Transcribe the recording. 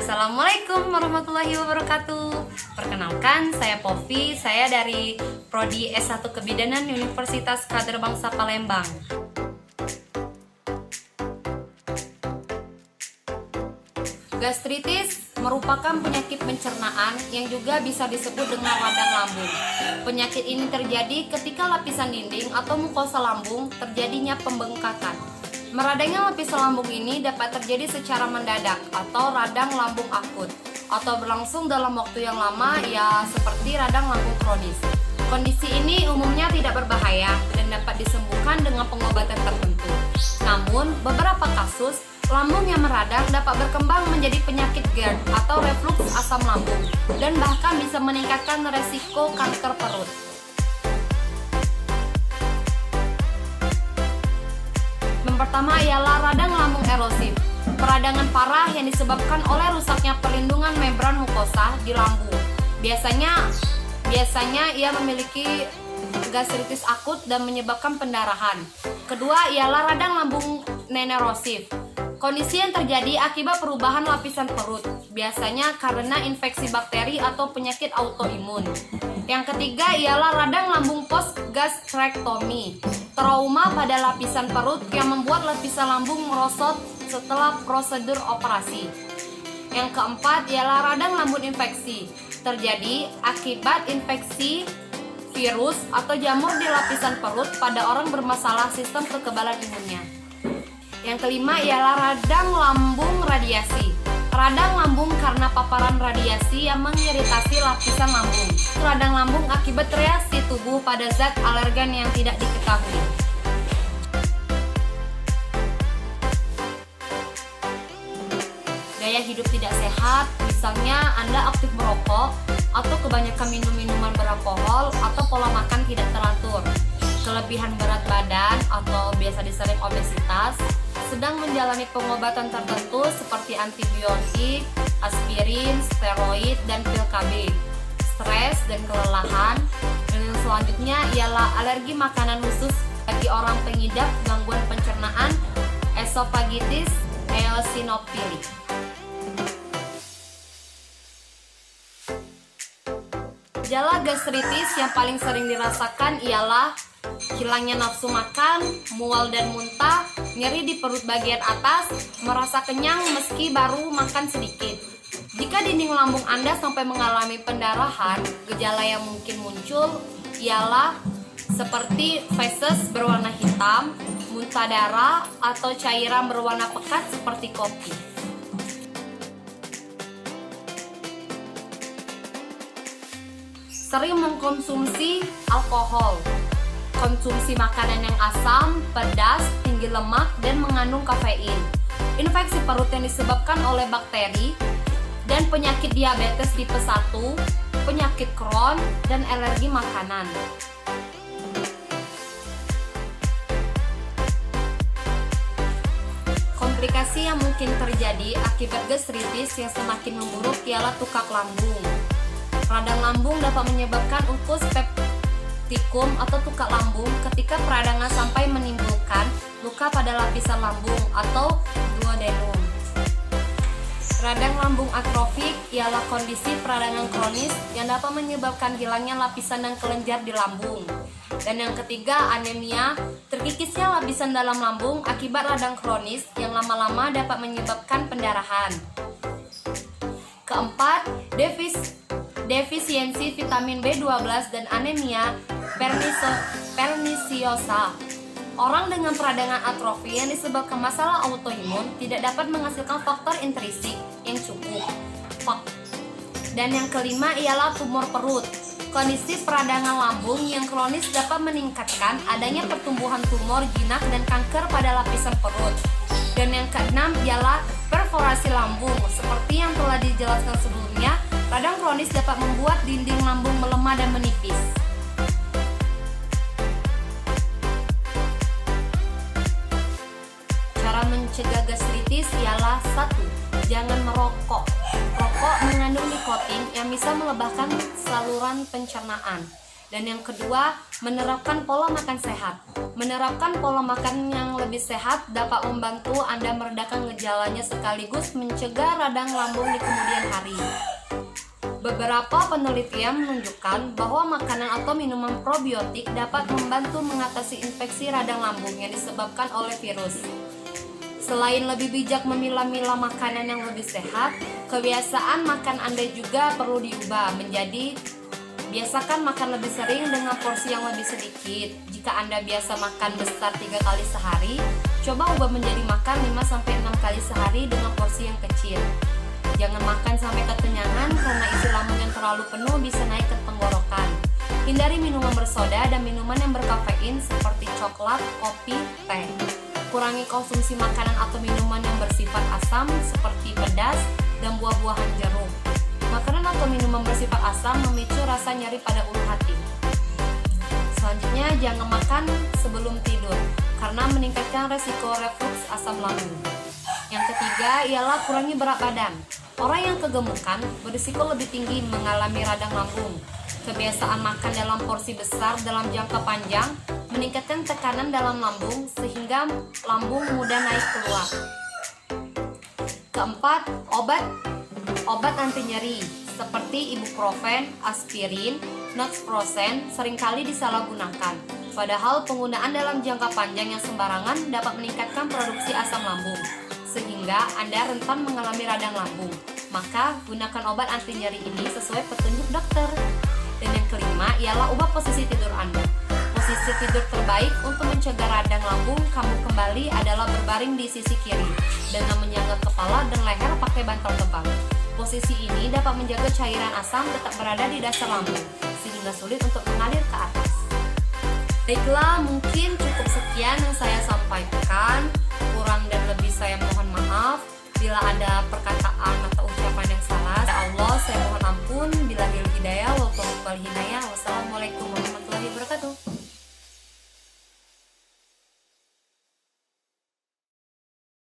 Assalamualaikum warahmatullahi wabarakatuh. Perkenalkan, saya Povi, saya dari Prodi S1 Kebidanan Universitas Kader Bangsa Palembang. Gastritis merupakan penyakit pencernaan yang juga bisa disebut dengan radang lambung. Penyakit ini terjadi ketika lapisan dinding atau mukosa lambung terjadinya pembengkakan. Meradangnya lapisan lambung ini dapat terjadi secara mendadak atau radang lambung akut, atau berlangsung dalam waktu yang lama, ya seperti radang lambung kronis. Kondisi ini umumnya tidak berbahaya dan dapat disembuhkan dengan pengobatan tertentu. Namun, beberapa kasus lambung yang meradang dapat berkembang menjadi penyakit GERD atau reflux asam lambung dan bahkan bisa meningkatkan resiko kanker perut. Yang pertama ialah radang lambung erosif. Peradangan parah yang disebabkan oleh rusaknya perlindungan membran mukosa di lambung. Biasanya ia memiliki gastritis akut dan menyebabkan pendarahan. Kedua ialah radang lambung nenerosif. Kondisi yang terjadi akibat perubahan lapisan perut, biasanya karena infeksi bakteri atau penyakit autoimun. Yang ketiga ialah radang lambung post-gastrectomy, trauma pada lapisan perut yang membuat lapisan lambung merosot setelah prosedur operasi. Yang keempat ialah radang lambung infeksi, terjadi akibat infeksi virus atau jamur di lapisan perut pada orang bermasalah sistem kekebalan imunnya. Yang kelima ialah radang lambung radiasi. Radang lambung karena paparan radiasi yang mengiritasi lapisan lambung. Radang lambung akibat reaksi tubuh pada zat alergen yang tidak diketahui. Gaya hidup tidak sehat, misalnya Anda aktif merokok atau kebanyakan minum minuman beralkohol atau pola makan tidak teratur. Kelebihan berat badan atau biasa disebut obesitas, sedang menjalani pengobatan tertentu seperti antibiotik, aspirin, steroid, dan pil KB, stres dan kelelahan. Dan yang selanjutnya ialah alergi makanan khusus bagi orang pengidap gangguan pencernaan, esofagitis, eosinofilik. Gejala gastritis yang paling sering dirasakan ialah hilangnya nafsu makan, mual dan muntah, nyeri di perut bagian atas, merasa kenyang meski baru makan sedikit. Jika dinding lambung Anda sampai mengalami pendarahan, gejala yang mungkin muncul ialah seperti feses berwarna hitam, muntah darah, atau cairan berwarna pekat seperti kopi. Sering mengkonsumsi alkohol. Konsumsi makanan yang asam, pedas, tinggi lemak, dan mengandung kafein. Infeksi perut yang disebabkan oleh bakteri, dan penyakit diabetes tipe 1, penyakit Crohn, dan alergi makanan. Komplikasi yang mungkin terjadi akibat gastritis yang semakin memburuk ialah tukak lambung. Radang lambung dapat menyebabkan ulkus peptikum atau tukak lambung ketika peradangan sampai menimbulkan luka pada lapisan lambung atau duodenum. Radang lambung atrofik ialah kondisi peradangan kronis yang dapat menyebabkan hilangnya lapisan dan kelenjar di lambung. Dan yang ketiga, anemia, terkikisnya lapisan dalam lambung akibat radang kronis yang lama-lama dapat menyebabkan pendarahan. Keempat, defisiensi vitamin B12 dan anemia pernisiosa. Orang dengan peradangan atrofi yang disebabkan masalah autoimun tidak dapat menghasilkan faktor intrinsik yang cukup. Dan yang kelima ialah tumor perut. Kondisi peradangan lambung yang kronis dapat meningkatkan adanya pertumbuhan tumor, jinak, dan kanker pada lapisan perut. Dan yang keenam ialah perforasi lambung. Seperti yang telah dijelaskan sebelumnya, radang kronis dapat membuat dinding lambung melemah dan menipis. Cara mencegah gastritis ialah 1. Jangan merokok. Rokok mengandung nikotin yang bisa melebahkan saluran pencernaan. Dan yang kedua, menerapkan pola makan sehat. Menerapkan pola makan yang lebih sehat dapat membantu Anda meredakan gejalanya sekaligus mencegah radang lambung di kemudian hari. Beberapa penelitian menunjukkan bahwa makanan atau minuman probiotik dapat membantu mengatasi infeksi radang lambung yang disebabkan oleh virus. Selain lebih bijak memilah-milah makanan yang lebih sehat, kebiasaan makan Anda juga perlu diubah menjadi biasakan makan lebih sering dengan porsi yang lebih sedikit. Jika Anda biasa makan besar 3 kali sehari, coba ubah menjadi makan 5-6 kali sehari dengan porsi yang kecil. Jangan makan sampai kekenyangan karena isi lambung yang terlalu penuh bisa naik ke tenggorokan. Hindari minuman bersoda dan minuman yang berkafein seperti coklat, kopi, teh. Kurangi konsumsi makanan atau minuman yang bersifat asam seperti pedas dan buah-buahan jeruk. Makanan atau minuman bersifat asam memicu rasa nyeri pada ulu hati. Selanjutnya, jangan makan sebelum tidur karena meningkatkan resiko refluks asam lambung. Yang ketiga ialah kurangi berat badan. Orang yang kegemukan berisiko lebih tinggi mengalami radang lambung. Kebiasaan makan dalam porsi besar dalam jangka panjang meningkatkan tekanan dalam lambung sehingga lambung mudah naik keluar. Keempat, obat anti nyeri seperti ibuprofen, aspirin, naproxen seringkali disalahgunakan. Padahal penggunaan dalam jangka panjang yang sembarangan dapat meningkatkan produksi asam lambung, sehingga Anda rentan mengalami radang lambung. Maka gunakan obat anti nyeri ini sesuai petunjuk dokter. Dan yang kelima ialah ubah posisi tidur Anda. Posisi tidur terbaik untuk mencegah radang lambung kamu kembali adalah berbaring di sisi kiri dengan menyangga kepala dan leher pakai bantal tebal. Posisi ini dapat menjaga cairan asam tetap berada di dasar lambung sehingga sulit untuk mengalir ke atas. Baiklah, mungkin cukup sekian yang saya sampaikan. Kurang dan lebih saya mohon maaf. Bila ada perkataan atau ucapan yang salah, ya Allah saya mohon ampun. Bila hidayah, wassalamualaikum warahmatullahi wabarakatuh.